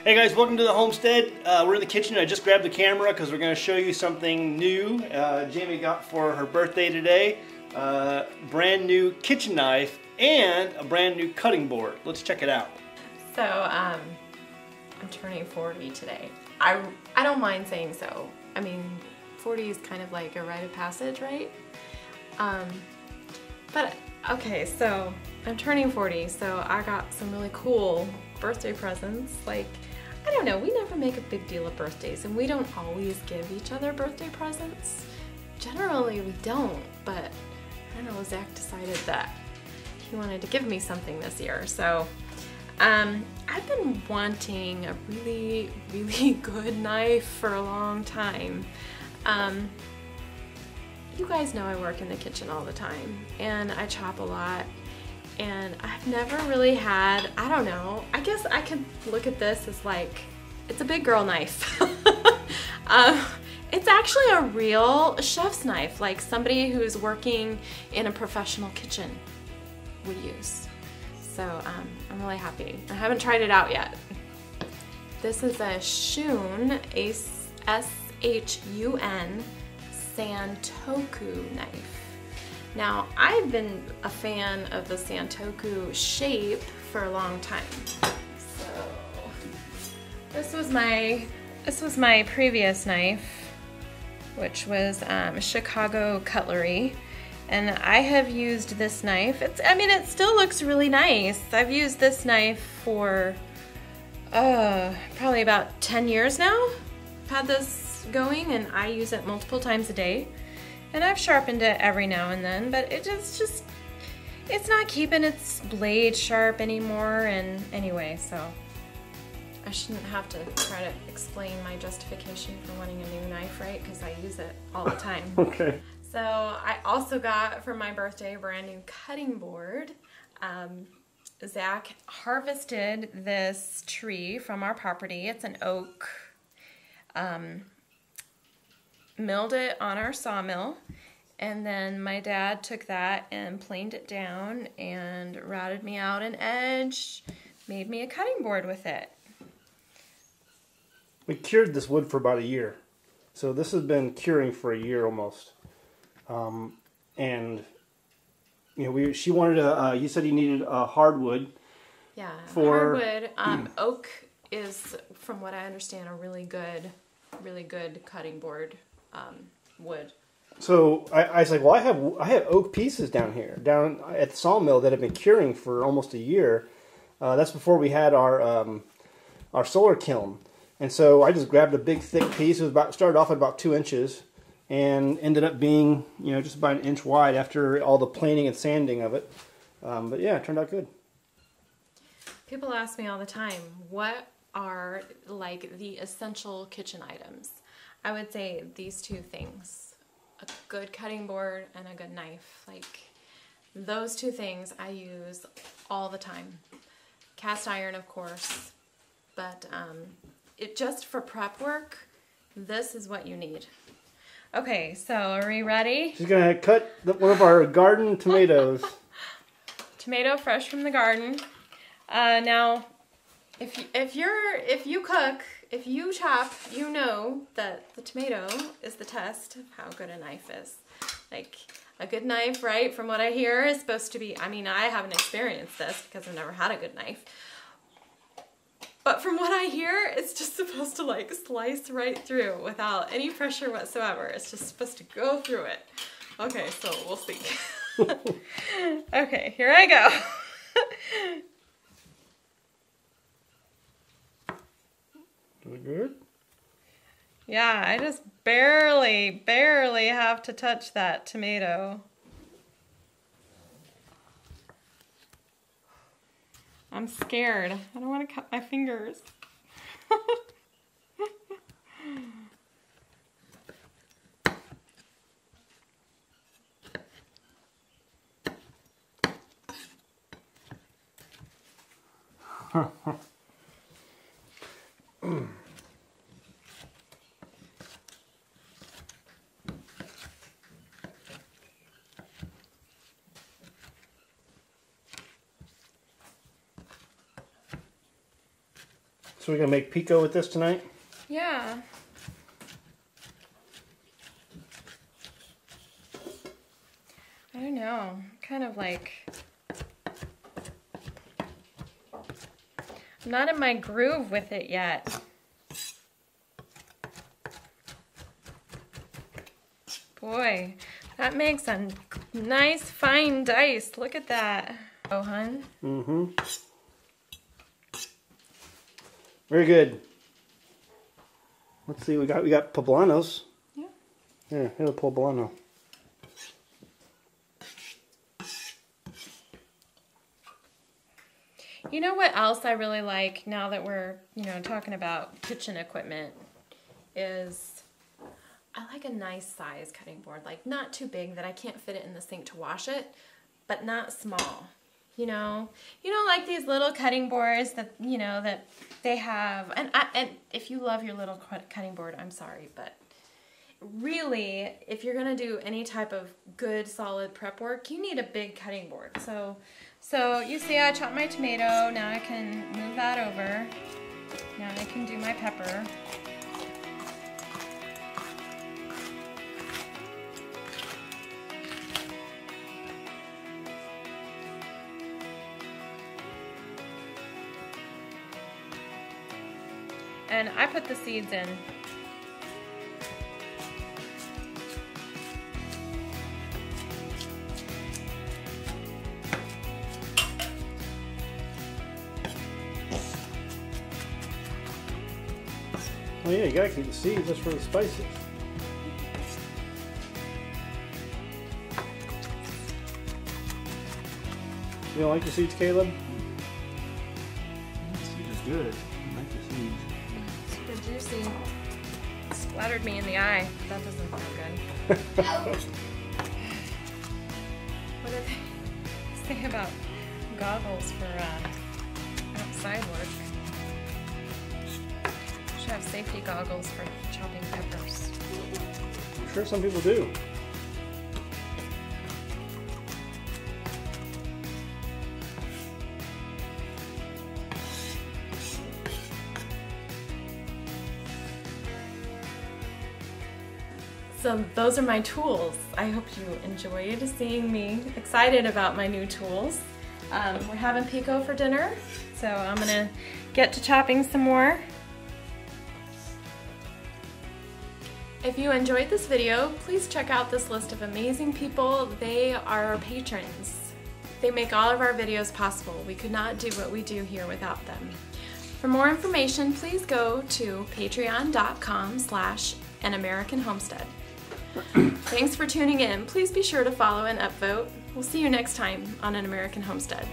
Hey guys, welcome to the Homestead. We're in the kitchen. I just grabbed the camera because we're going to show you something new Jaimie got for her birthday today. Brand new kitchen knife and a brand new cutting board. Let's check it out. So I'm turning 40 today. I don't mind saying so. I mean, 40 is kind of like a rite of passage, right? But okay, so I'm turning 40, so I got some really cool birthday presents. Like, I don't know, we never make a big deal of birthdays, and we don't always give each other birthday presents. Generally we don't, but I don't know, Zach decided that he wanted to give me something this year. So I've been wanting a really, really good knife for a long time. You guys know I work in the kitchen all the time, and I chop a lot. And I've never really had, I don't know, I guess I could look at this as like, it's a big girl knife. It's actually a real chef's knife, like somebody who's working in a professional kitchen would use. So I'm really happy. I haven't tried it out yet. This is a Shun, S-H-U-N, Santoku knife. Now, I've been a fan of the Santoku shape for a long time. So, this was my previous knife, which was Chicago cutlery, and I have used this knife. I mean, it still looks really nice. I've used this knife for probably about 10 years now. I've had this going, and I use it multiple times a day. And I've sharpened it every now and then, but it's not keeping its blade sharp anymore. And anyway, so I shouldn't have to try to explain my justification for wanting a new knife, right? Because I use it all the time. Okay. So I also got for my birthday a brand new cutting board. Zach harvested this tree from our property. It's an oak. Milled it on our sawmill, and then my dad took that and planed it down and routed me out an edge, made me a cutting board with it. We cured this wood for about a year. So this has been curing for a year almost. And you know, she wanted a, you said you needed a hardwood. Yeah, for hardwood. Oak is, from what I understand, a really good cutting board. Wood. So I was like, well, I have oak pieces down here, down at the sawmill that have been curing for almost a year. That's before we had our solar kiln, and so I just grabbed a big thick piece. It was started off at about 2 inches, and ended up being just about 1 inch wide after all the planing and sanding of it. But yeah, it turned out good. People ask me all the time, what are like the essential kitchen items? I would say these two things, a good cutting board and a good knife. Like, those two things I use all the time. Cast iron, of course, but just for prep work, this is what you need. Okay, so are we ready? She's gonna cut one of our garden tomatoes. Tomato fresh from the garden. Now, if you cook, if you chop, you know that the tomato is the test of how good a knife is. Like, a good knife, right, from what I hear, is supposed to be, I mean, I haven't experienced this because I've never had a good knife. But from what I hear, it's just supposed to, like, slice right through without any pressure whatsoever. It's just supposed to go through it. Okay, so we'll see. Okay, here I go. Doing good? Yeah, I just barely have to touch that tomato. I'm scared. I don't want to cut my fingers. So we're gonna make pico with this tonight? Yeah. I don't know. Kind of like... I'm not in my groove with it yet. Boy, that makes a nice fine dice. Look at that. Oh, hun. Mm-hmm. Very good. Let's see, we got poblanos. Yeah. Here, here's a poblano. You know what else I really like now that we're, talking about kitchen equipment is I like a nice size cutting board. Like not too big that I can't fit it in the sink to wash it, but not small. You know like these little cutting boards that, that they have. And if you love your little cutting board, I'm sorry, but really, if you're going to do any type of good, solid prep work, you need a big cutting board. So you see I chopped my tomato. Now I can move that over. Now I can do my pepper. And I put the seeds in. Oh yeah, you gotta keep the seeds just for the spices. You don't like the seeds, Caleb? The seeds are good. I like the seeds. Super juicy. Splattered me in the eye. That doesn't feel good. What do they say about goggles for outside work? Should have safety goggles for chopping peppers. I'm sure some people do. So those are my tools. I hope you enjoyed seeing me excited about my new tools. We're having pico for dinner, so I'm gonna get to chopping some more. If you enjoyed this video, please check out this list of amazing people. They are our patrons. They make all of our videos possible. We could not do what we do here without them. For more information, please go to patreon.com/AnAmericanHomestead. Thanks for tuning in. Please be sure to follow and upvote. We'll see you next time on An American Homestead.